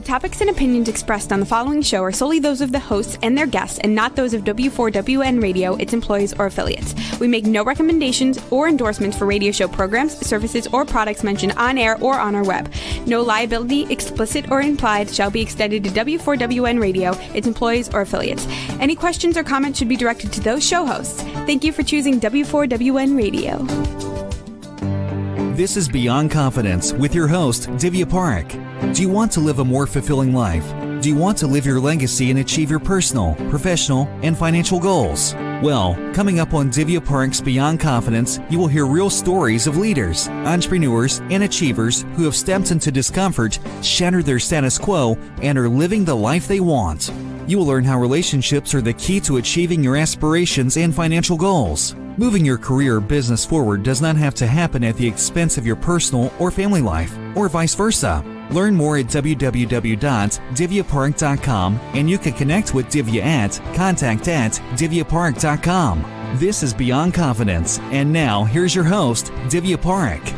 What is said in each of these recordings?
topics and opinions expressed on the following show are solely those of the hosts and their guests and not those of W4WN Radio, its employees, or affiliates. We make no recommendations or endorsements for radio show programs, services, or products mentioned on air or on our web. No liability, explicit or implied, shall be extended to W4WN Radio, its employees, or affiliates. Any questions or comments should be directed to those show hosts. Thank you for choosing W4WN Radio. This is Beyond Confidence with your host, Divya Parekh. Do you want to live a more fulfilling life? Do you want to live your legacy and achieve your personal, professional, and financial goals? Well, coming up on Divya Parekh's Beyond Confidence, you will hear real stories of leaders, entrepreneurs, and achievers who have stepped into discomfort, shattered their status quo, and are living the life they want. You will learn how relationships are the key to achieving your aspirations and financial goals. Moving your career or business forward does not have to happen at the expense of your personal or family life, or vice versa. Learn more at www.divyaparekh.com, and you can connect with Divya at contact@divyaparekh.com. This is Beyond Confidence, and now here's your host, Divya Parekh.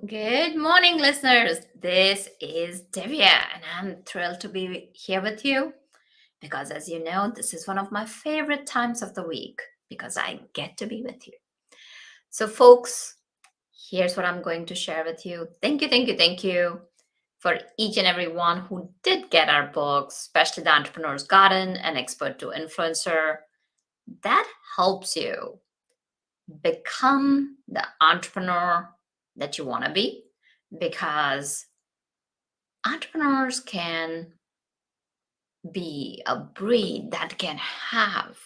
Good morning, listeners. This is Divya, and I'm thrilled to be here with you because, as you know, this is one of my favorite times of the week because I get to be with you. So, folks, here's what I'm going to share with you. Thank you for each and every one who did get our books, especially The Entrepreneur's Garden and Expert to Influencer. That helps you become the entrepreneur that you want to be, because entrepreneurs can be a breed that can have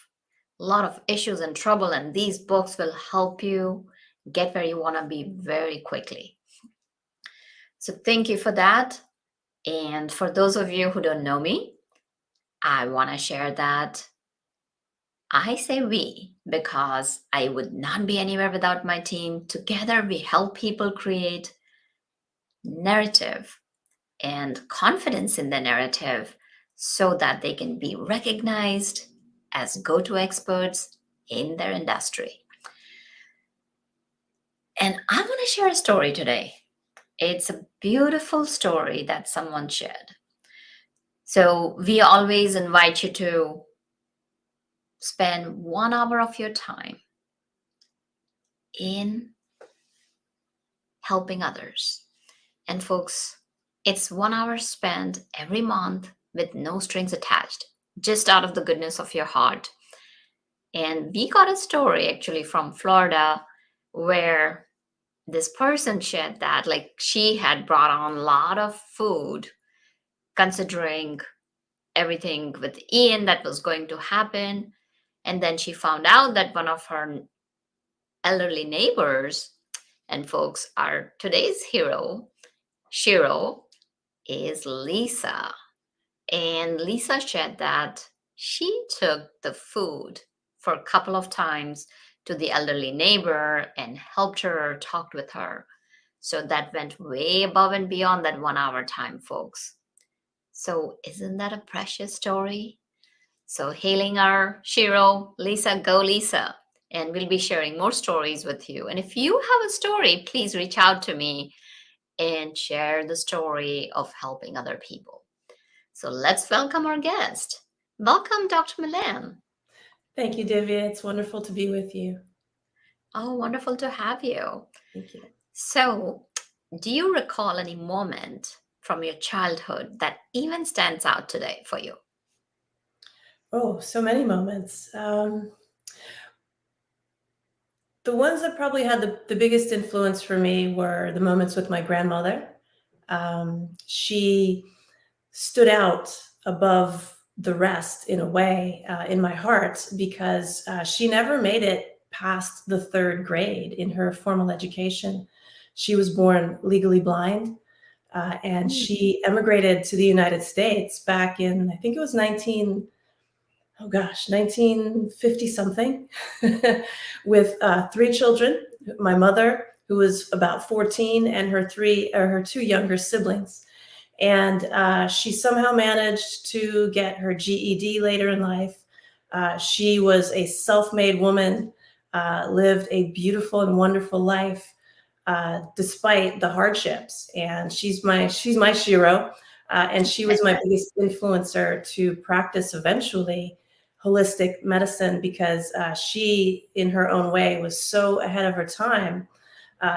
a lot of issues and trouble, and these books will help you get where you want to be very quickly. So thank you for that. And for those of you who don't know me, I want to share that I say we because I would not be anywhere without my team. Together, we help people create narrative and confidence in the narrative so that they can be recognized as go-to experts in their industry. And I want to share a story today. It's a beautiful story that someone shared. So we always invite you to spend 1 hour of your time in helping others. And folks, it's 1 hour spent every month with no strings attached, just out of the goodness of your heart. And we got a story actually from Florida where this person shared that she had brought on a lot of food considering everything with Ian that was going to happen. And then she found out that one of her elderly neighbors, and folks, our today's hero, Shiro, is Lisa. And Lisa shared that she took the food for a couple of times to the elderly neighbor and helped her, talked with her. So that went way above and beyond that 1 hour time, folks. So isn't that a precious story? So hailing our Shiro, Lisa, go Lisa. And we'll be sharing more stories with you. And if you have a story, please reach out to me and share the story of helping other people. So let's welcome our guest. Welcome, Dr. Mylaine. Thank you, Divya. It's wonderful to be with you. Oh, wonderful to have you. Thank you. So, do you recall any moment from your childhood that even stands out today for you? Oh, so many moments. The ones that probably had the biggest influence for me were the moments with my grandmother. She stood out above the rest in a way in my heart because she never made it past the 3rd grade in her formal education. She was born legally blind, and she emigrated to the United States back in, I think it was 1950 something, with 3 children. My mother, who was about 14, and her 2 younger siblings. And she somehow managed to get her GED later in life. She was a self-made woman, lived a beautiful and wonderful life. despite the hardships. And she's my shiro, and she was my biggest influencer to practice eventually holistic medicine, because she, in her own way, was so ahead of her time,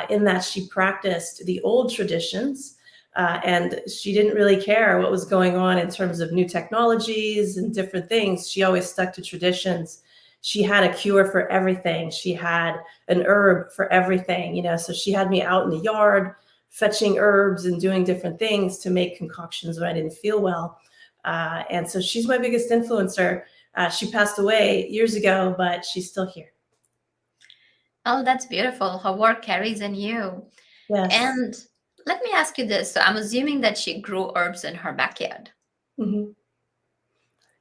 in that she practiced the old traditions. And she didn't really care what was going on in terms of new technologies and different things. She always stuck to traditions. She had a cure for everything. She had an herb for everything, so she had me out in the yard fetching herbs and doing different things to make concoctions when I didn't feel well. And so she's my biggest influencer. She passed away years ago, but she's still here. Oh, that's beautiful. Her work carries in you. Yes. And let me ask you this. So I'm assuming that she grew herbs in her backyard. Mm-hmm.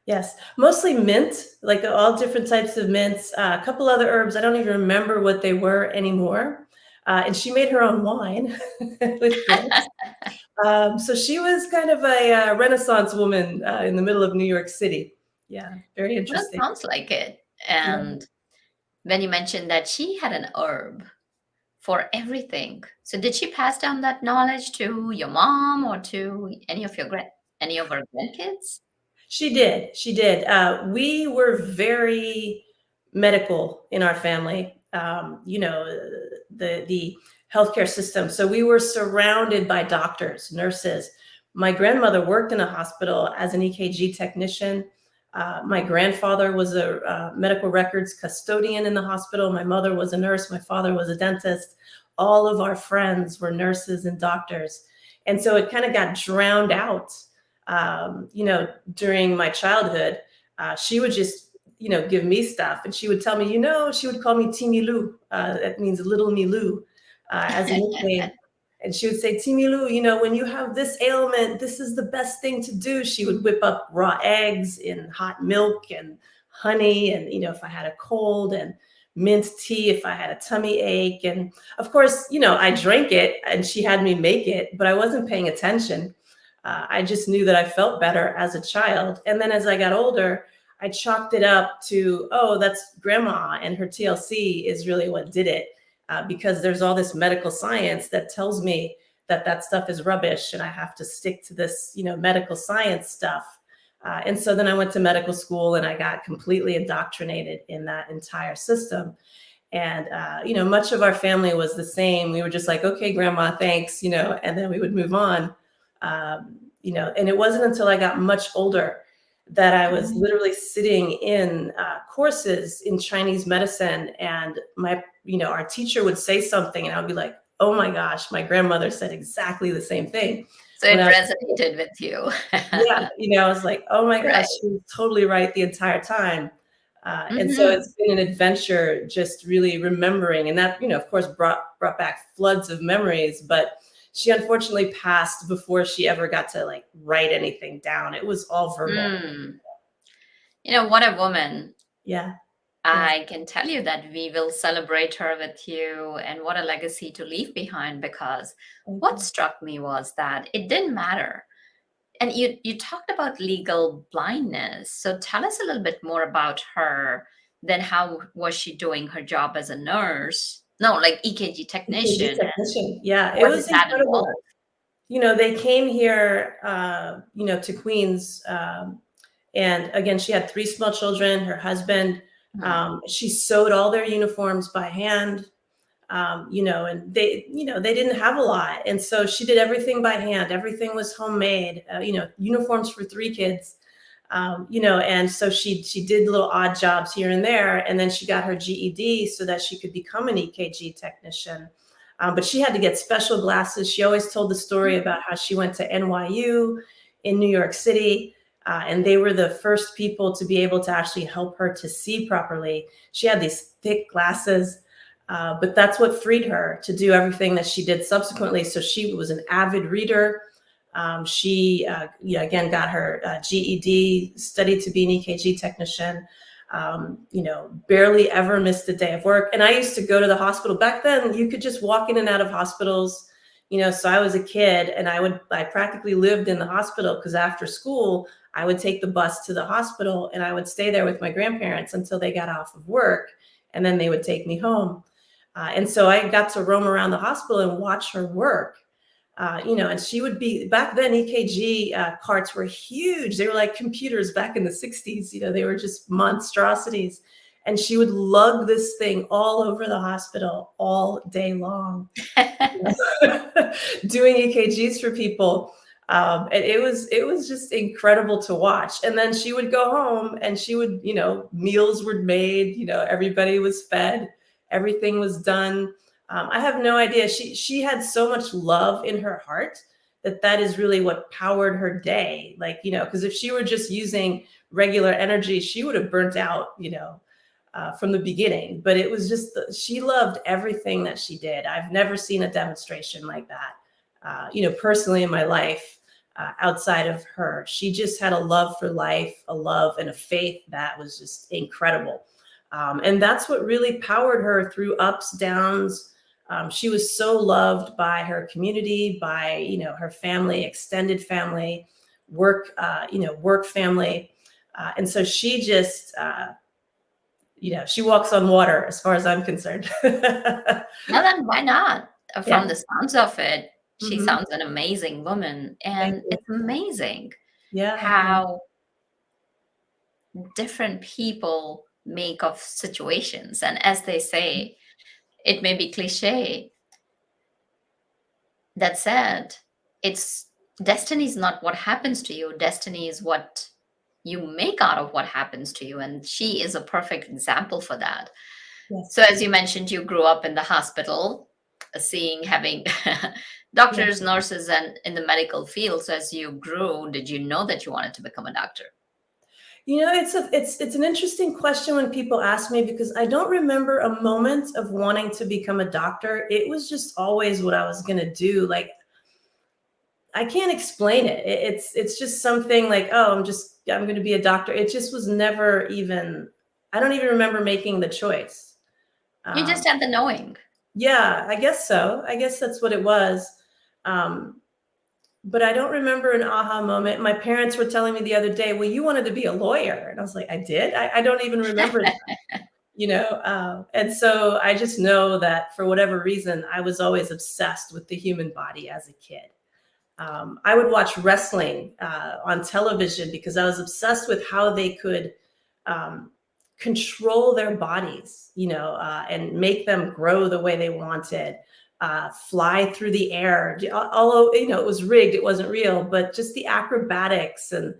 Yes, mostly mint, like all different types of mints, a couple other herbs. I don't even remember what they were anymore. And she made her own wine with grapes. So she was kind of a Renaissance woman in the middle of New York City. Yeah, very Well, that interesting. sounds like it. Yeah. And when you mentioned that she had an herb for everything, so did she pass down that knowledge to your mom or to any of her grandkids? She did. She did. We were very medical in our family. The healthcare system. So we were surrounded by doctors, nurses. My grandmother worked in a hospital as an EKG technician. My grandfather was a medical records custodian in the hospital. My mother was a nurse. My father was a dentist. All of our friends were nurses and doctors. And so it kind of got drowned out. During my childhood, she would just, give me stuff, and she would tell me, she would call me Timilu. That means little Milou, as a nickname. And she would say, Timilu, when you have this ailment, this is the best thing to do. She would whip up raw eggs in hot milk and honey. And, if I had a cold, and mint tea if I had a tummy ache. And of course, I drank it and she had me make it, but I wasn't paying attention. I just knew that I felt better as a child. And then as I got older, I chalked it up to, oh, that's grandma and her TLC is really what did it. Because there's all this medical science that tells me that stuff is rubbish and I have to stick to this, medical science stuff. And so then I went to medical school and I got completely indoctrinated in that entire system. And, much of our family was the same. We were just like, okay, grandma, thanks, and then we would move on. And it wasn't until I got much older that I was literally sitting in courses in Chinese medicine, and our teacher would say something and I would be like, oh my gosh, my grandmother said exactly the same thing. So it resonated with you. Yeah, I was like, oh my gosh, she was totally right the entire time. And so it's been an adventure just really remembering, and that, of course, brought back floods of memories, but she unfortunately passed before she ever got to write anything down. It was all verbal. What a woman. Yeah. I can tell you that we will celebrate her with you, and what a legacy to leave behind, because what struck me was that it didn't matter. And you talked about legal blindness. So tell us a little bit more about her. Then how was she doing her job as a nurse? No, like EKG technician. Yeah, it was incredible. They came here, to Queens. And again, she had 3 small children, her husband. She sewed all their uniforms by hand, and they didn't have a lot. And so she did everything by hand. Everything was homemade, uniforms for 3 kids, and so she did little odd jobs here and there. And then she got her GED so that she could become an EKG technician. But she had to get special glasses. She always told the story about how she went to NYU in New York City. And they were the first people to be able to actually help her to see properly. She had these thick glasses, but that's what freed her to do everything that she did subsequently. So she was an avid reader. She, again, got her GED, studied to be an EKG technician, barely ever missed a day of work. And I used to go to the hospital. Back then, you could just walk in and out of hospitals. So I was a kid and I practically lived in the hospital, because after school, I would take the bus to the hospital and I would stay there with my grandparents until they got off of work, and then they would take me home. And so I got to roam around the hospital and watch her work. And she would be, back then EKG carts were huge. They were like computers back in the 60s. They were just monstrosities. And she would lug this thing all over the hospital all day long, doing EKGs for people. And it was just incredible to watch. And then she would go home and she would, meals were made, everybody was fed, everything was done. I have no idea. She had so much love in her heart that is really what powered her day. Like, because if she were just using regular energy, she would have burnt out, from the beginning. But it was just, she loved everything that she did. I've never seen a demonstration like that, personally in my life. Outside of her, she just had a love for life, a love and a faith that was just incredible. And that's what really powered her through ups, downs. She was so loved by her community, by, her family, extended family, work family. And so she just, she walks on water as far as I'm concerned. Well, then why not? From the sounds of it, she Mhm. sounds an amazing woman. And it's amazing Yeah. how different people make of situations. And as they say, it may be cliche. That said, it's destiny is not what happens to you. Destiny is what you make out of what happens to you. And she is a perfect example for that. Yes. So as you mentioned, you grew up in the hospital, having doctors, nurses, and in the medical field. So as you grew, did you know that you wanted to become a doctor? It's an interesting question when people ask me, because I don't remember a moment of wanting to become a doctor. It was just always what I was going to do. Like, I can't explain it. It's just something like, oh, I'm going to be a doctor. It just was never even, I don't even remember making the choice. You just had the knowing. Yeah, I guess so. I guess that's what it was. But I don't remember an aha moment. My parents were telling me the other day, well, you wanted to be a lawyer. And I was like, I did? I don't even remember that, and so I just know that for whatever reason, I was always obsessed with the human body as a kid. I would watch wrestling on television because I was obsessed with how they could control their bodies, and make them grow the way they wanted. Fly through the air, although, it was rigged, it wasn't real, but just the acrobatics and,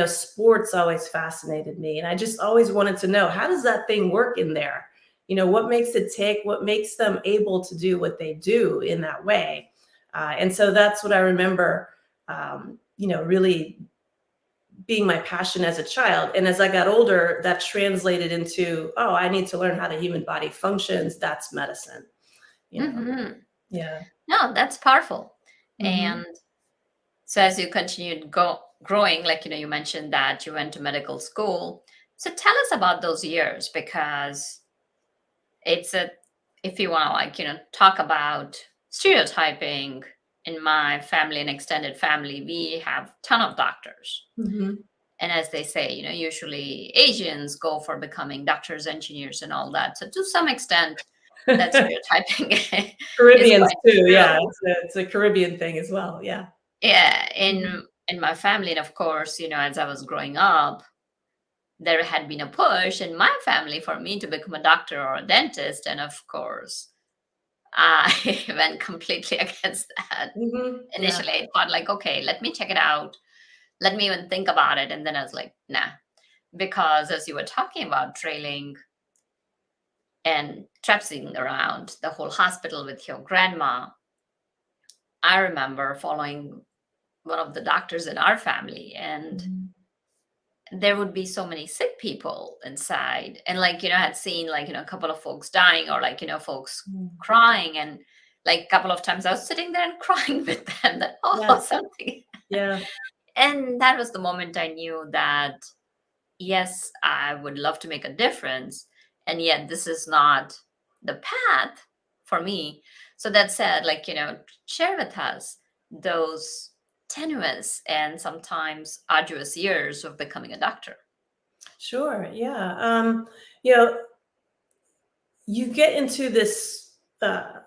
sports always fascinated me. And I just always wanted to know, how does that thing work in there? What makes it tick? What makes them able to do what they do in that way? And so that's what I remember, really being my passion as a child. And as I got older, that translated into, oh, I need to learn how the human body functions. That's medicine. Yeah. No, that's powerful. Mhm. And so as you continued growing, like, you mentioned that you went to medical school. So tell us about those years, because if you want to, talk about stereotyping, in my family and extended family, we have a ton of doctors. Mhm. And as they say, usually Asians go for becoming doctors, engineers, and all that. So to some extent, that stereotyping Caribbeans is quite too. Yeah. true. It's a Caribbean thing as well. Yeah. Yeah, Mhm. in my family, and of course, as I was growing up, there had been a push in my family for me to become a doctor or a dentist, and of course, I went completely against that. Mhm. Yeah. Initially, I thought like, okay, let me check it out. Let me even think about it, and then I was like, nah, because as you were talking about trailing and traipsing around the whole hospital with your grandma, I remember following one of the doctors in our family, and Mhm. there would be so many sick people inside. And like, I had seen like, a couple of folks dying, or like, folks Mm. crying. And like a couple of times I was sitting there and crying with them that, Yeah. something. Yeah. And that was the moment I knew that, yes, I would love to make a difference. And yet this is not the path for me. So that said, like, share with us those tenuous and sometimes arduous years of becoming a doctor. Sure. Yeah. You know, you get into this uh,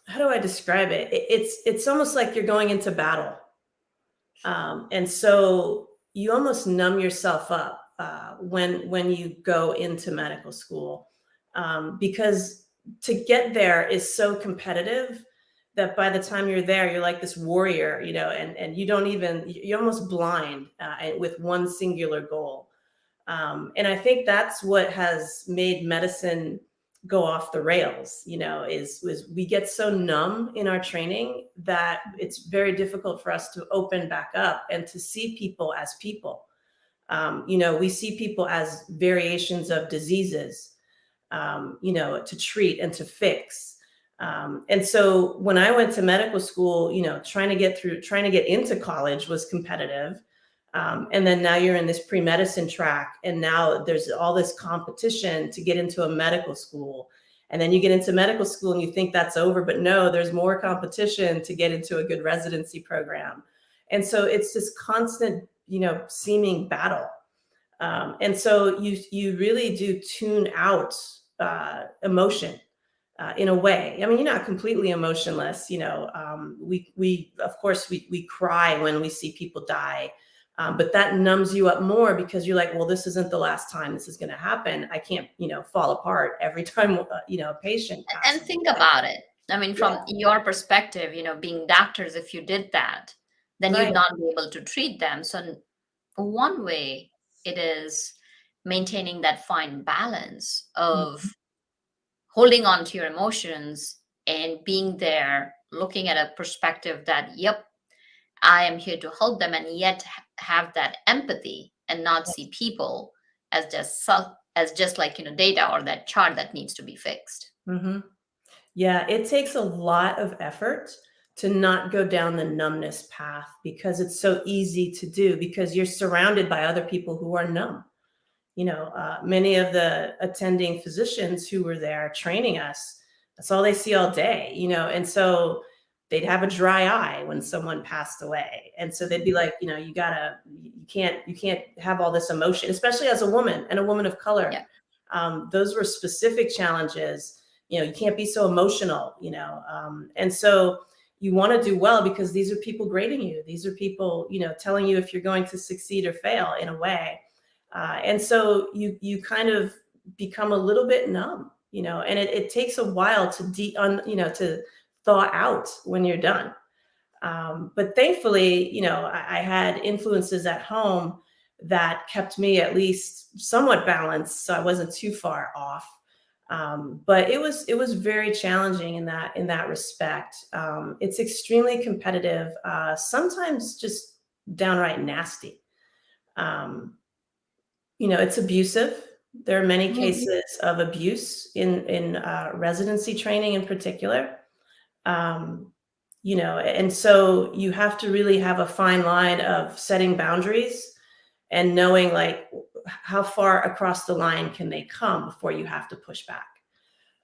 how do I describe it? It's almost like you're going into battle. And so you almost numb yourself up when you go into medical school, because to get there is so competitive that by the time you're there, you're like this warrior, and you don't even, you're almost blind with one singular goal. And I think that's what has made medicine go off the rails, is we get so numb in our training that it's very difficult for us to open back up and to see people as people. We see people as variations of diseases, to treat and to fix. And so when I went to medical school, trying to get into college was competitive. And then now you're in this pre-medicine track, and now there's all this competition to get into a medical school. And then you get into medical school and you think that's over, but no, there's more competition to get into a good residency program. And so it's this constant, seeming battle. And so you really do tune out emotion in a way. I mean, you're not completely emotionless. We of course we cry when we see people die. But that numbs you up more because you're like, well, this isn't the last time this is going to happen. I can't, fall apart every time, a patient passes. And think about it. I mean, from your perspective, being doctors, if you did that, then Right. you'd not be able to treat them. So one way it is maintaining that fine balance of holding on to your emotions and being there, looking at a perspective that, yep, I am here to help them, and yet have that empathy and not see people as just like data or that chart that needs to be fixed. Mm-hmm. Yeah, it takes a lot of effort to not go down the numbness path because it's so easy to do because you're surrounded by other people who are numb. Many of the attending physicians who were there training us, that's all they see all day, and so they'd have a dry eye when someone passed away. And so they'd be like, you can't have all this emotion, especially as a woman and a woman of color. Yeah. Those were specific challenges. You can't be so emotional, and so you want to do well because these are people grading you. These are people, telling you if you're going to succeed or fail in a way. And so you kind of become a little bit numb, and it takes a while to thaw out when you're done. But thankfully, I had influences at home that kept me at least somewhat balanced, so I wasn't too far off. But it was very challenging in that respect. It's extremely competitive, sometimes just downright nasty. It's abusive. There are many cases of abuse in residency training in particular. And so you have to really have a fine line of setting boundaries and knowing like how far across the line can they come before you have to push back.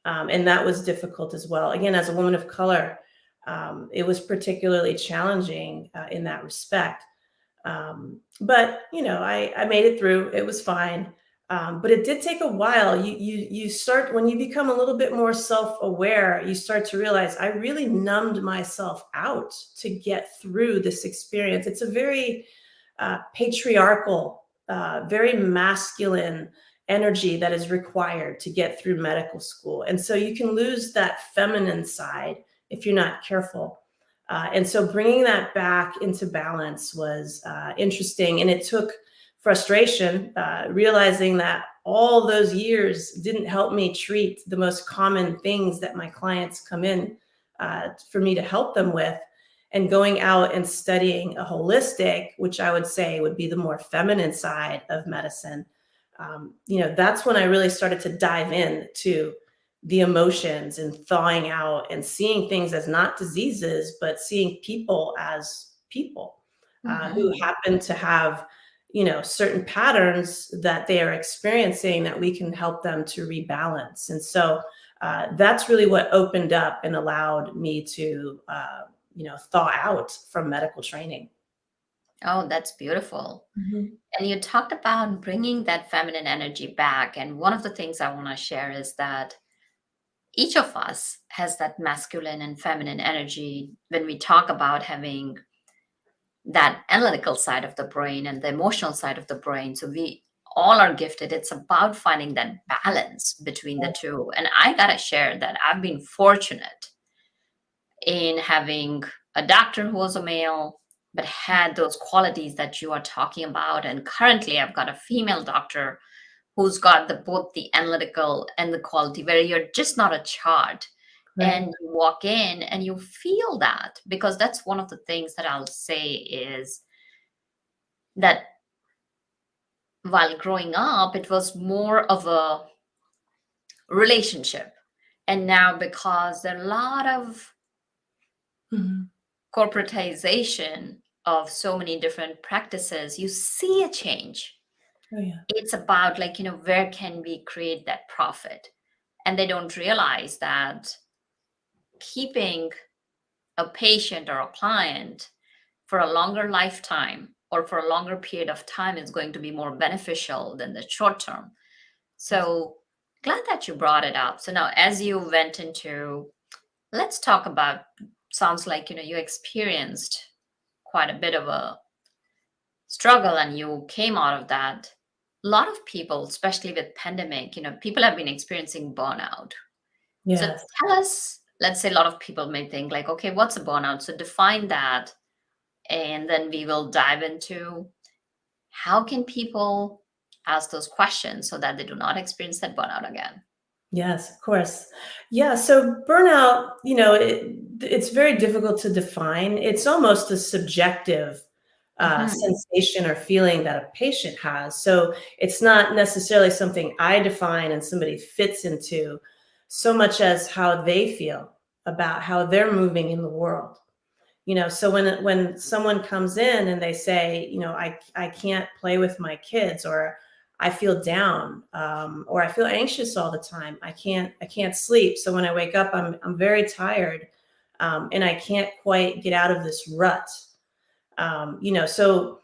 And that was difficult as well. Again, as a woman of color, it was particularly challenging in that respect. But I made it through. It was fine. But it did take a while. You start, when you become a little bit more self-aware, you start to realize I really numbed myself out to get through this experience. It's a very patriarchal, very masculine energy that is required to get through medical school. And so you can lose that feminine side if you're not careful. And so bringing that back into balance was interesting. And it took frustration, realizing that all those years didn't help me treat the most common things that my clients come in for me to help them with, and going out and studying a holistic, which I would say would be the more feminine side of medicine. That's when I really started to dive into the emotions and thawing out and seeing things as not diseases, but seeing people as people who happen to have certain patterns that they are experiencing that we can help them to rebalance. And so that's really what opened up and allowed me to, thaw out from medical training. Oh, that's beautiful. And you talked about bringing that feminine energy back. And one of the things I want to share is that each of us has that masculine and feminine energy when we talk about having that analytical side of the brain and the emotional side of the brain. So we all are gifted. It's about finding that balance between the two. And I got to share that I've been fortunate in having a doctor who was a male, but had those qualities that you are talking about. And currently, I've got a female doctor who's got both the analytical and the quality, where you're just not a chart. Right. And you walk in and you feel that, because that's one of the things that I'll say is that while growing up, it was more of a relationship. And now, because there are a lot of Mhm. corporatization of so many different practices, you see a change. Oh, yeah. It's about, like, where can we create that profit? And they don't realize that keeping a patient or a client for a longer lifetime or for a longer period of time is going to be more beneficial than the short term. So glad that you brought it up. So now, as you went into, let's talk about, sounds like, you experienced quite a bit of a struggle and you came out of that. A lot of people, especially with pandemic, people have been experiencing burnout. So Yes. tell us, let's say a lot of people may think like, okay, what's a burnout? So define that. And then we will dive into how can people ask those questions so that they do not experience that burnout again. Yes, of course. Yeah. So burnout, it's very difficult to define. It's almost a subjective Mhm. sensation or feeling that a patient has. So it's not necessarily something I define and somebody fits into, so much as how they feel about how they're moving in the world. So when someone comes in and they say, I can't play with my kids, or I feel down, or I feel anxious all the time, I can't sleep, so when I wake up I'm very tired, and I can't quite get out of this rut. So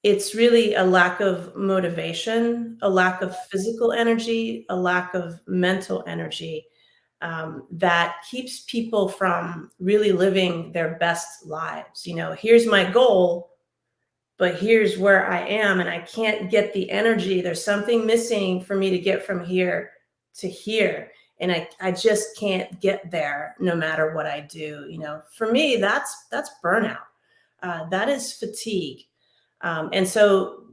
it's really a lack of motivation, a lack of physical energy, a lack of mental energy, that keeps people from really living their best lives. Here's my goal, but here's where I am, and I can't get the energy. There's something missing for me to get from here to here. And I just can't get there no matter what I do. For me, that's burnout. That is fatigue. And so,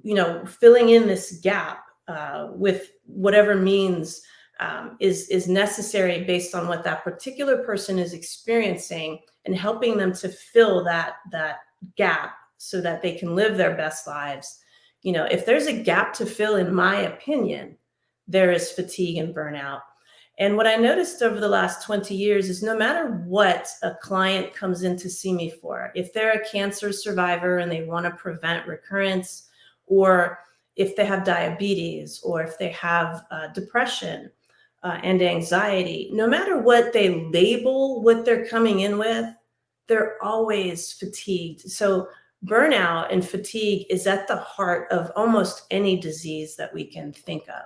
filling in this gap with whatever means is necessary based on what that particular person is experiencing, and helping them to fill that gap so that they can live their best lives. If there's a gap to fill, in my opinion, there is fatigue and burnout. And what I noticed over the last 20 years is, no matter what a client comes in to see me for, if they're a cancer survivor and they want to prevent recurrence, or if they have diabetes, or if they have depression and anxiety, no matter what they label what they're coming in with, they're always fatigued. So burnout and fatigue is at the heart of almost any disease that we can think of.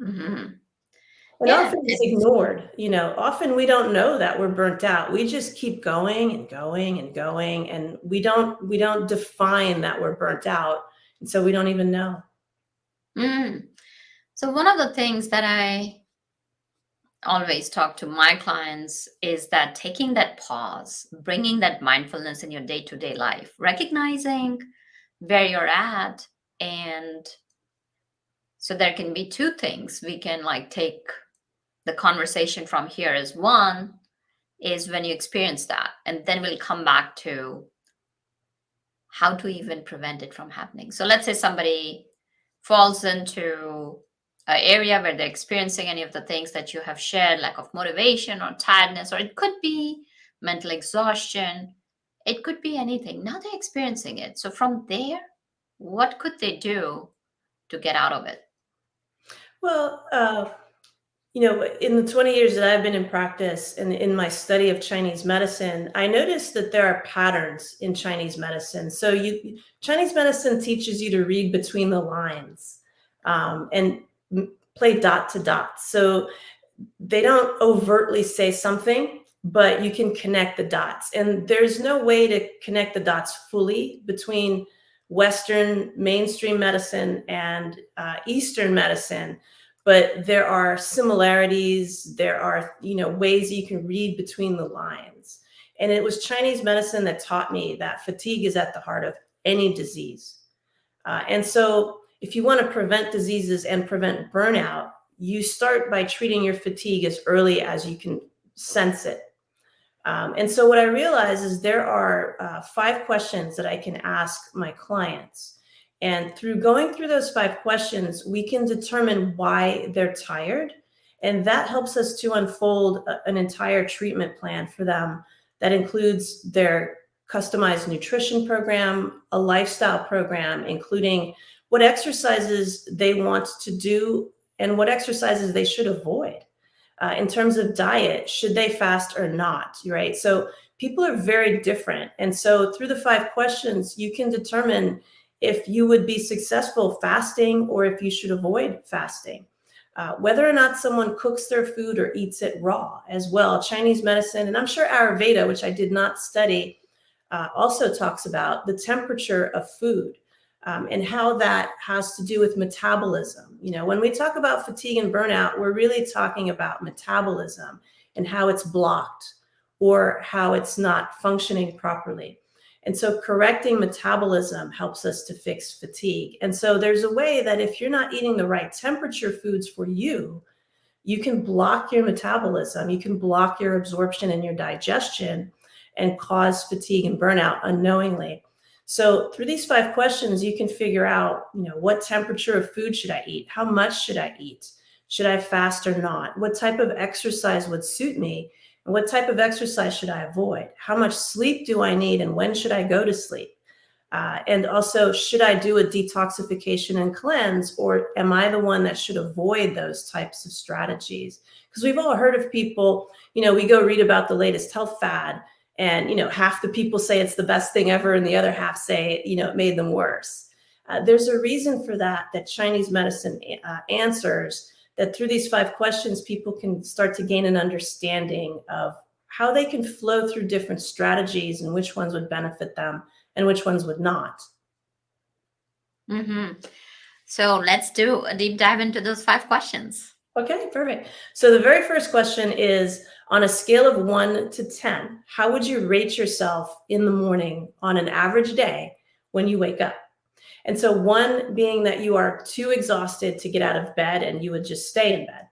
Hmm. And Yeah, often it's it's ignored. Often we don't know that we're burnt out. We just keep going and going and going, and we don't define that we're burnt out. And so we don't even know. mm. So one of the things that I always talk to my clients is that taking that pause, bringing that mindfulness in your day-to-day life, recognizing where you're at. And so there can be two things. We can like take the conversation from here as one is when you experience that, and then we'll come back to how to even prevent it from happening. So let's say somebody falls into an area where they're experiencing any of the things that you have shared, lack of motivation or tiredness, or it could be mental exhaustion, it could be anything. Now they're experiencing it. So from there, what could they do to get out of it? Well, in the 20 years that I've been in practice and in my study of Chinese medicine, I noticed that there are patterns in Chinese medicine. So Chinese medicine teaches you to read between the lines, and play dot to dot. So they don't overtly say something, but you can connect the dots. And there's no way to connect the dots fully between Western mainstream medicine and Eastern medicine, but there are similarities. There are, ways you can read between the lines. And it was Chinese medicine that taught me that fatigue is at the heart of any disease. And so if you want to prevent diseases and prevent burnout, you start by treating your fatigue as early as you can sense it. And so what I realize is there are 5 questions that I can ask my clients. And through going through those 5 questions, we can determine why they're tired. And that helps us to unfold an entire treatment plan for them that includes their customized nutrition program, a lifestyle program, including what exercises they want to do and what exercises they should avoid. In terms of diet, should they fast or not, right? So people are very different. And so through the 5 questions, you can determine if you would be successful fasting or if you should avoid fasting. Whether or not someone cooks their food or eats it raw as well. Chinese medicine, and I'm sure Ayurveda, which I did not study, also talks about the temperature of food. And how that has to do with metabolism. When we talk about fatigue and burnout, we're really talking about metabolism and how it's blocked or how it's not functioning properly. And so correcting metabolism helps us to fix fatigue. And so there's a way that if you're not eating the right temperature foods for you, you can block your metabolism, you can block your absorption and your digestion and cause fatigue and burnout unknowingly. So through these 5 questions, you can figure out, what temperature of food should I eat? How much should I eat? Should I fast or not? What type of exercise would suit me? And what type of exercise should I avoid? How much sleep do I need? And when should I go to sleep? And also, should I do a detoxification and cleanse? Or am I the one that should avoid those types of strategies? Because we've all heard of people, we go read about the latest health fad. And, half the people say it's the best thing ever, and the other half say, it made them worse. There's a reason for that Chinese medicine answers, that through these 5 questions, people can start to gain an understanding of how they can flow through different strategies and which ones would benefit them and which ones would not. Mm-hmm. So let's do a deep dive into those 5 questions. Okay, perfect. So the very first question is, on a scale of 1 to 10, how would you rate yourself in the morning on an average day when you wake up? And so 1 being that you are too exhausted to get out of bed and you would just stay in bed.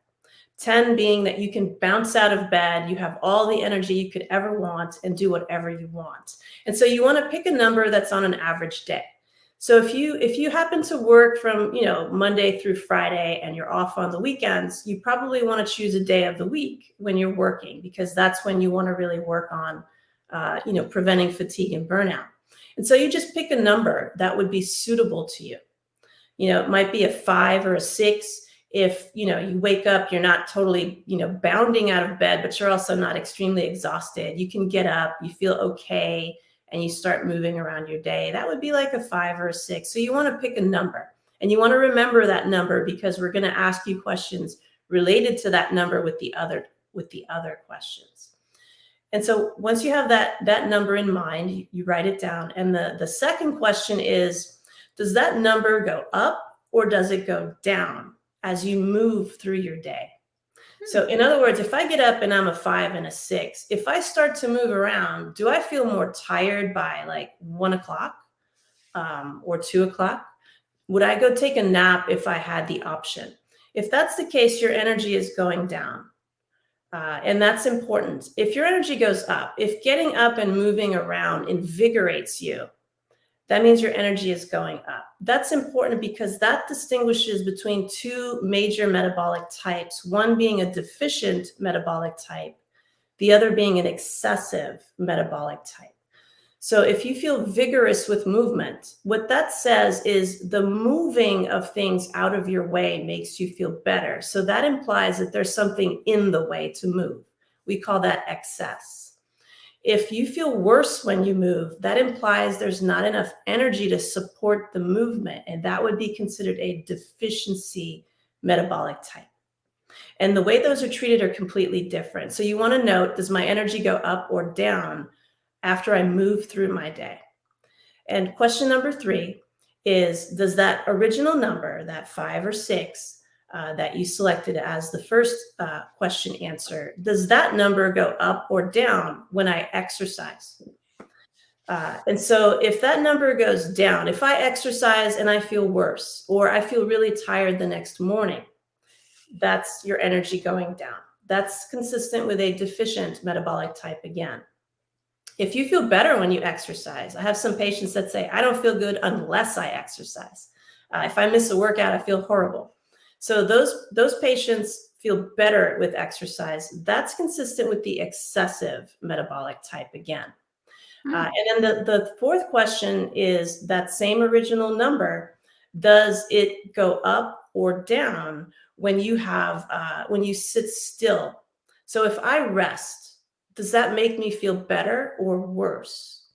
10 being that you can bounce out of bed, you have all the energy you could ever want and do whatever you want. And so you want to pick a number that's on an average day. So if you happen to work from, Monday through Friday and you're off on the weekends, you probably want to choose a day of the week when you're working, because that's when you want to really work on, preventing fatigue and burnout. And so you just pick a number that would be suitable to you. It might be a 5 or a 6. If, you wake up, you're not totally, bounding out of bed, but you're also not extremely exhausted. You can get up, you feel okay, and you start moving around your day. That would be like a 5 or a 6. So you want to pick a number, and you want to remember that number, because we're going to ask you questions related to that number with the other questions. And so once you have that number in mind, you write it down. And the second question is, does that number go up or does it go down as you move through your day? So in other words, if I get up and I'm a 5 and a 6, if I start to move around, do I feel more tired by like 1 o'clock or 2 o'clock? Would I go take a nap if I had the option? If that's the case, your energy is going down. And that's important. If your energy goes up, if getting up and moving around invigorates you, that means your energy is going up. That's important because that distinguishes between 2 major metabolic types, one being a deficient metabolic type, the other being an excessive metabolic type. So if you feel vigorous with movement, what that says is the moving of things out of your way makes you feel better. So that implies that there's something in the way to move. We call that excess. If you feel worse when you move, that implies there's not enough energy to support the movement, and that would be considered a deficiency metabolic type. And the way those are treated are completely different. So you want to note, does my energy go up or down after I move through my day? And question number 3 is, does that original number, that 5 or 6, that you selected as the first question answer, does that number go up or down when I exercise? And so if that number goes down, if I exercise and I feel worse, or I feel really tired the next morning, that's your energy going down. That's consistent with a deficient metabolic type again. If you feel better when you exercise, I have some patients that say, I don't feel good unless I exercise. If I miss a workout, I feel horrible. So those patients feel better with exercise. That's consistent with the excessive metabolic type again. And then the fourth question is that same original number. Does it go up or down when you have when you sit still? So if I rest, does that make me feel better or worse?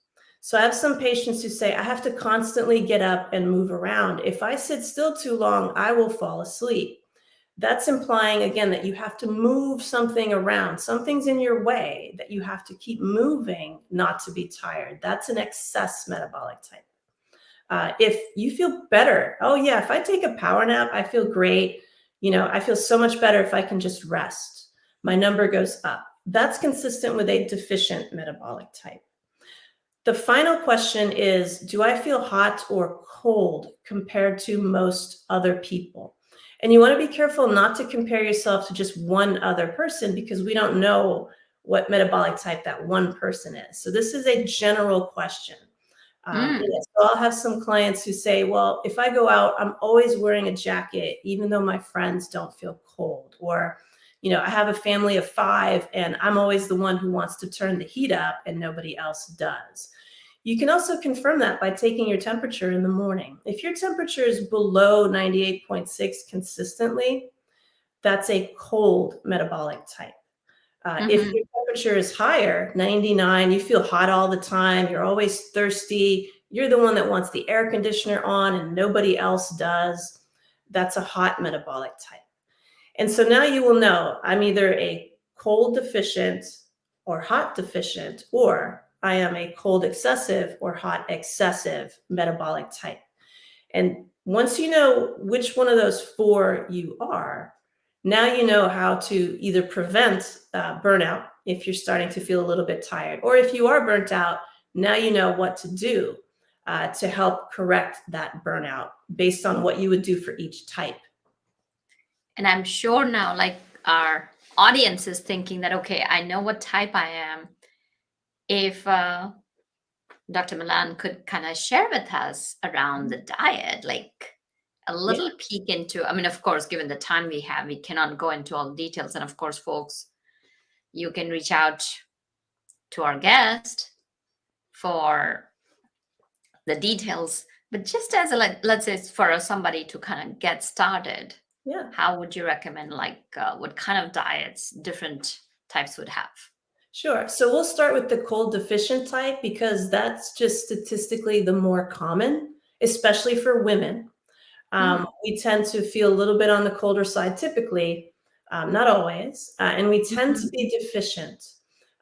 So I have some patients who say, I have to constantly get up and move around. If I sit still too long, I will fall asleep. That's implying, again, that you have to move something around. Something's in your way that you have to keep moving not to be tired. That's an excess metabolic type. If you feel better, oh yeah, if I take a power nap, I feel great. I feel so much better if I can just rest. My number goes up. That's consistent with a deficient metabolic type. The final question is, do I feel hot or cold compared to most other people? And you want to be careful not to compare yourself to just one other person, because we don't know what metabolic type that one person is. So this is a general question. So I'll have some clients who say, well, if I go out, I'm always wearing a jacket, even though my friends don't feel cold. Or, I have a family of 5 and I'm always the one who wants to turn the heat up and nobody else does. You can also confirm that by taking your temperature in the morning. If your temperature is below 98.6 consistently, that's a cold metabolic type. If your temperature is higher, 99, you feel hot all the time, you're always thirsty, you're the one that wants the air conditioner on and nobody else does, that's a hot metabolic type. And so now you will know I'm either a cold deficient or hot deficient, or I am a cold excessive or hot excessive metabolic type. And once you know which one of those 4 you are, now you know how to either prevent burnout if you're starting to feel a little bit tired, or if you are burnt out, now you know what to do to help correct that burnout based on what you would do for each type. And I'm sure now, like, our audience is thinking that, okay, I know what type I am. If Dr. Mylaine could kind of share with us around the diet, like a little peek into, of course, given the time we have, we cannot go into all the details. And of course, folks, you can reach out to our guest for the details. But just as let's say for somebody to kind of get started, how would you recommend, what kind of diets different types would have? Sure. So we'll start with the cold deficient type, because that's just statistically the more common, especially for women. We tend to feel a little bit on the colder side typically, not always, and we tend to be deficient.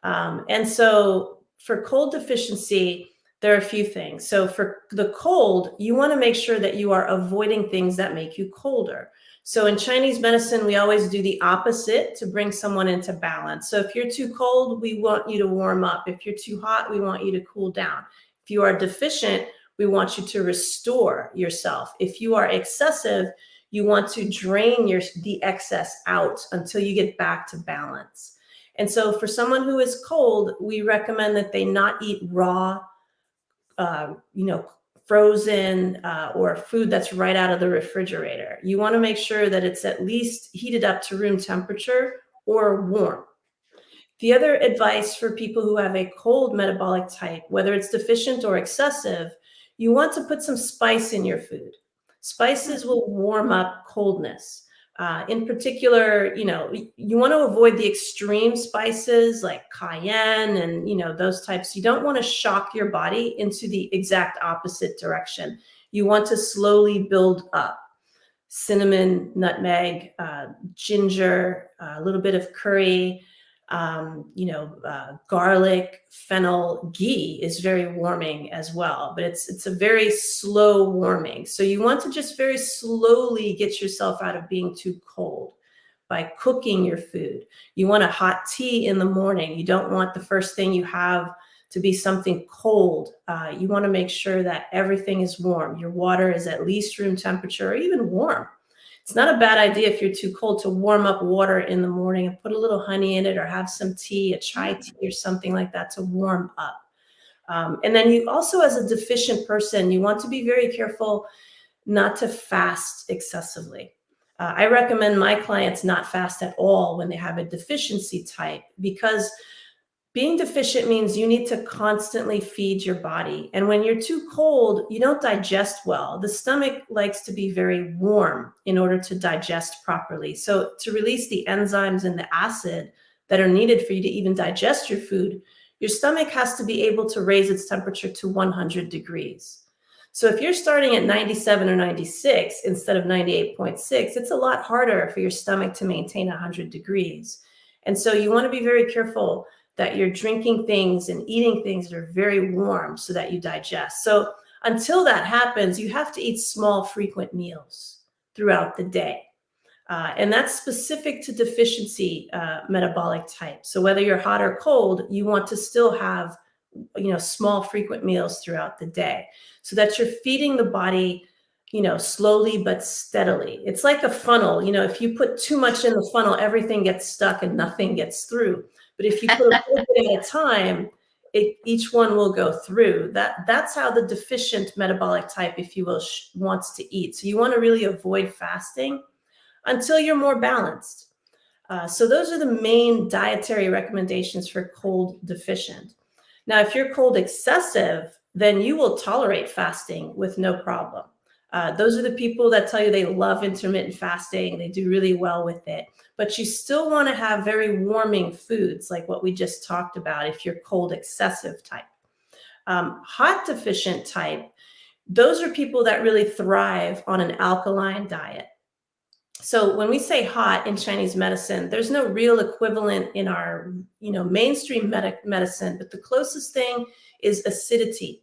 And so for cold deficiency, there are a few things. So for the cold, you want to make sure that you are avoiding things that make you colder. So in Chinese medicine, we always do the opposite to bring someone into balance. So if you're too cold, we want you to warm up. If you're too hot, we want you to cool down. If you are deficient, we want you to restore yourself. If you are excessive, you want to drain the excess out until you get back to balance. And so for someone who is cold, we recommend that they not eat raw, frozen or food that's right out of the refrigerator. You want to make sure that it's at least heated up to room temperature or warm. The other advice for people who have a cold metabolic type, whether it's deficient or excessive, you want to put some spice in your food. Spices will warm up coldness. In particular, you want to avoid the extreme spices like cayenne and, those types. You don't want to shock your body into the exact opposite direction. You want to slowly build up. cinnamon, nutmeg, ginger, a little bit of curry, garlic, fennel, ghee is very warming as well, but it's a very slow warming. So you want to just very slowly get yourself out of being too cold by cooking your food. You want a hot tea in the morning. You don't want the first thing you have to be something cold. You want to make sure that everything is warm. Your water is at least room temperature or even warm. It's not a bad idea if you're too cold to warm up water in the morning and put a little honey in it, or have some tea, a chai tea or something like that to warm up. And then you also, as a deficient person, you want to be very careful not to fast excessively. I recommend my clients not fast at all when they have a deficiency type, because being deficient means you need to constantly feed your body. And when you're too cold, you don't digest well. The stomach likes to be very warm in order to digest properly. So to release the enzymes and the acid that are needed for you to even digest your food, your stomach has to be able to raise its temperature to 100 degrees. So if you're starting at 97 or 96 instead of 98.6, it's a lot harder for your stomach to maintain 100 degrees. And so you want to be very careful that you're drinking things and eating things that are very warm so that you digest. So until that happens, you have to eat small, frequent meals throughout the day. And that's specific to deficiency metabolic type. So whether you're hot or cold, you want to still have, small, frequent meals throughout the day so that you're feeding the body, slowly but steadily. It's like a funnel. If you put too much in the funnel, everything gets stuck and nothing gets through. But if you put a little bit at a time, each one will go through. That's how the deficient metabolic type, if you will, wants to eat. So you want to really avoid fasting until you're more balanced. So those are the main dietary recommendations for cold deficient. Now, if you're cold excessive, then you will tolerate fasting with no problem. Those are the people that tell you they love intermittent fasting. They do really well with it. But you still want to have very warming foods like what we just talked about if you're cold excessive type. Hot deficient type, those are people that really thrive on an alkaline diet. So when we say hot in Chinese medicine, there's no real equivalent in our mainstream medicine, but the closest thing is acidity.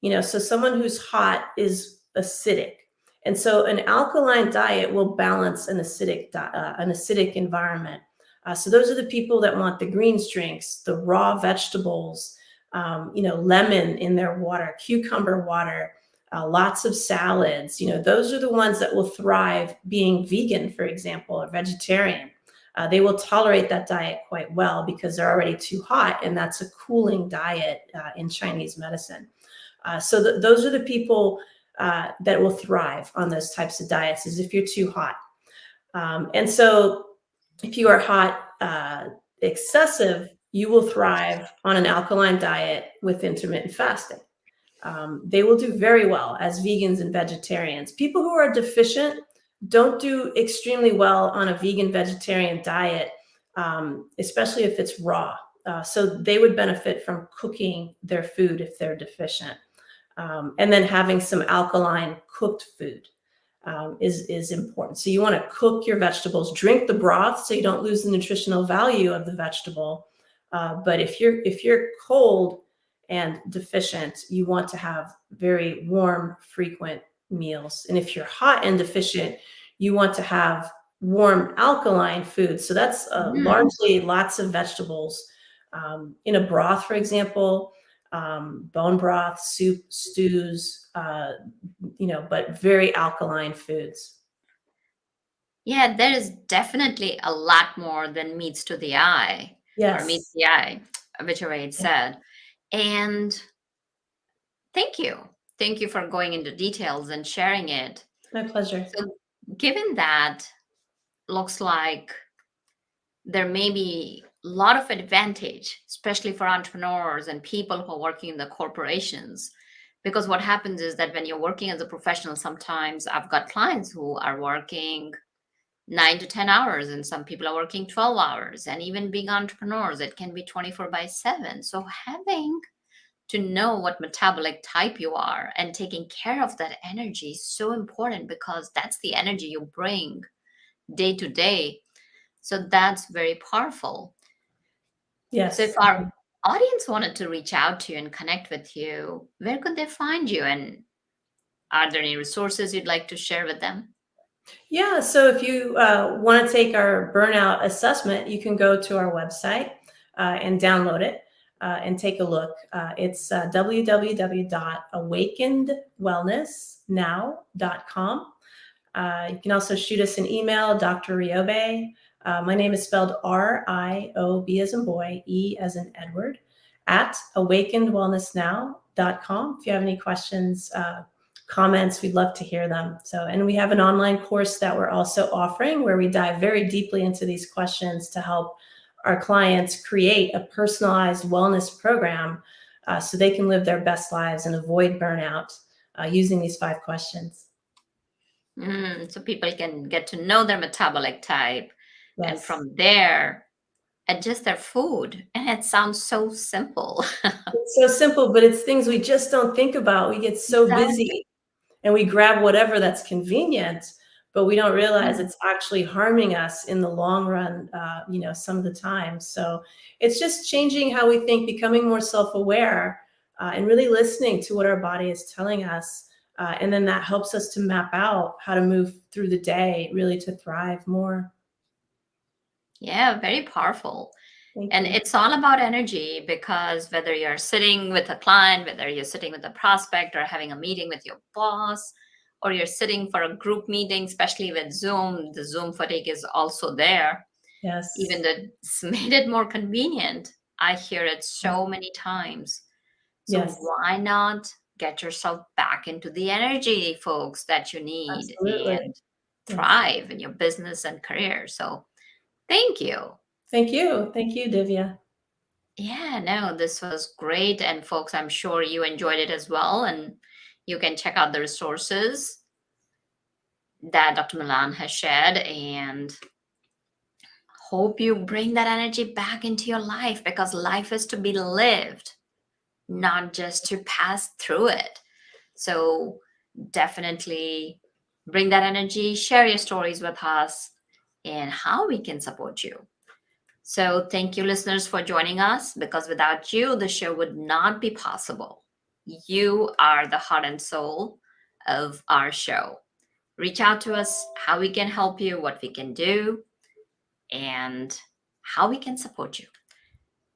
So someone who's hot is acidic. And so an alkaline diet will balance an acidic environment. So those are the people that want the greens drinks, the raw vegetables, lemon in their water, cucumber water, lots of salads. Those are the ones that will thrive being vegan, for example, or vegetarian. They will tolerate that diet quite well because they're already too hot, and that's a cooling diet in Chinese medicine. So those are the people that will thrive on those types of diets, is if you're too hot. And so if you are hot excessive, you will thrive on an alkaline diet with intermittent fasting. They will do very well as vegans and vegetarians. People who are deficient don't do extremely well on a vegan vegetarian diet, especially if it's raw. So they would benefit from cooking their food if they're deficient. And then having some alkaline cooked food is important. So you want to cook your vegetables, drink the broth so you don't lose the nutritional value of the vegetable. But if you're cold and deficient, you want to have very warm, frequent meals. And if you're hot and deficient, you want to have warm alkaline food. So that's largely lots of vegetables in a broth, for example. Bone broth, soup, stews, but very alkaline foods. Yeah, there is definitely a lot more than meets to the eye. Yes. Or meets the eye, whichever way it's said. And thank you. Thank you for going into details and sharing it. My pleasure. So given that, looks like there may be a lot of advantage, especially for entrepreneurs and people who are working in the corporations. Because what happens is that when you're working as a professional, sometimes I've got clients who are working 9 to 10 hours, and some people are working 12 hours. And even being entrepreneurs, it can be 24/7. So having to know what metabolic type you are, and taking care of that energy is so important because that's the energy you bring day to day. So that's very powerful. So if Yes. our audience wanted to reach out to you and connect with you, where could they find you? And are there any resources you'd like to share with them? Yeah. So if you want to take our burnout assessment, you can go to our website and download it and take a look. It's www.awakenedwellnessnow.com. You can also shoot us an email, Dr. Riobé. My name is spelled R-I-O-B as in boy, E as in Edward, at awakenedwellnessnow.com. If you have any questions, comments, we'd love to hear them. So, and we have an online course that we're also offering where we dive very deeply into these questions to help our clients create a personalized wellness program so they can live their best lives and avoid burnout using these 5 questions. So people can get to know their metabolic type, Yes. and from there adjust their food. And it sounds so simple. It's so simple, but it's things we just don't think about. We get so busy and we grab whatever that's convenient, but we don't realize it's actually harming us in the long run, some of the time. So it's just changing how we think, becoming more self-aware, and really listening to what our body is telling us. And then that helps us to map out how to move through the day, really to thrive more. Yeah, very powerful. Thank And you. it's all about energy, because whether you're sitting with a client, whether you're sitting with a prospect or having a meeting with your boss, or you're sitting for a group meeting, especially with Zoom, the Zoom fatigue is also there. Yes. Even though it's made it more convenient, I hear it so many times. So Yes. why not get yourself back into the energy, folks, that you need Absolutely. and thrive in your business and career? So thank you. Thank you. Thank you, Divya. Yeah, no, this was great. And folks, I'm sure you enjoyed it as well. And you can check out the resources that Dr. Mylaine has shared, and hope you bring that energy back into your life, because life is to be lived, not just to pass through it. So definitely bring that energy, share your stories with us, and how we can support you. So thank you, listeners, for joining us, because without you, the show would not be possible. You are the heart and soul of our show. Reach out to us, how we can help you, what we can do, and how we can support you.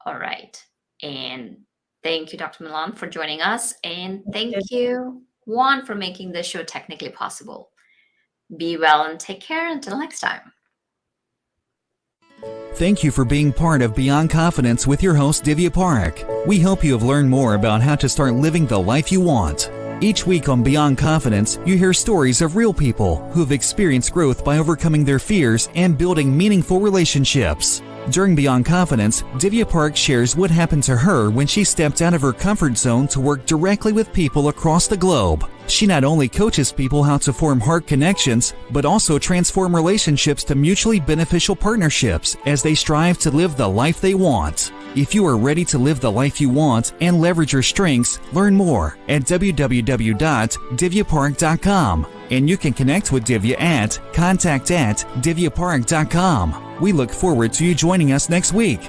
All right. And thank you, Dr. Mylaine, for joining us. And thank you, Juan, for making this show technically possible. Be well and take care until next time. Thank you for being part of Beyond Confidence with your host, Divya Parekh. We hope you have learned more about how to start living the life you want. Each week on Beyond Confidence, you hear stories of real people who have experienced growth by overcoming their fears and building meaningful relationships. During Beyond Confidence, Divya Parekh shares what happened to her when she stepped out of her comfort zone to work directly with people across the globe. She not only coaches people how to form heart connections, but also transform relationships to mutually beneficial partnerships as they strive to live the life they want. If you are ready to live the life you want and leverage your strengths, learn more at www.divyaparekh.com. And you can connect with Divya at contact@divyaparekh.com. We look forward to you joining us next week.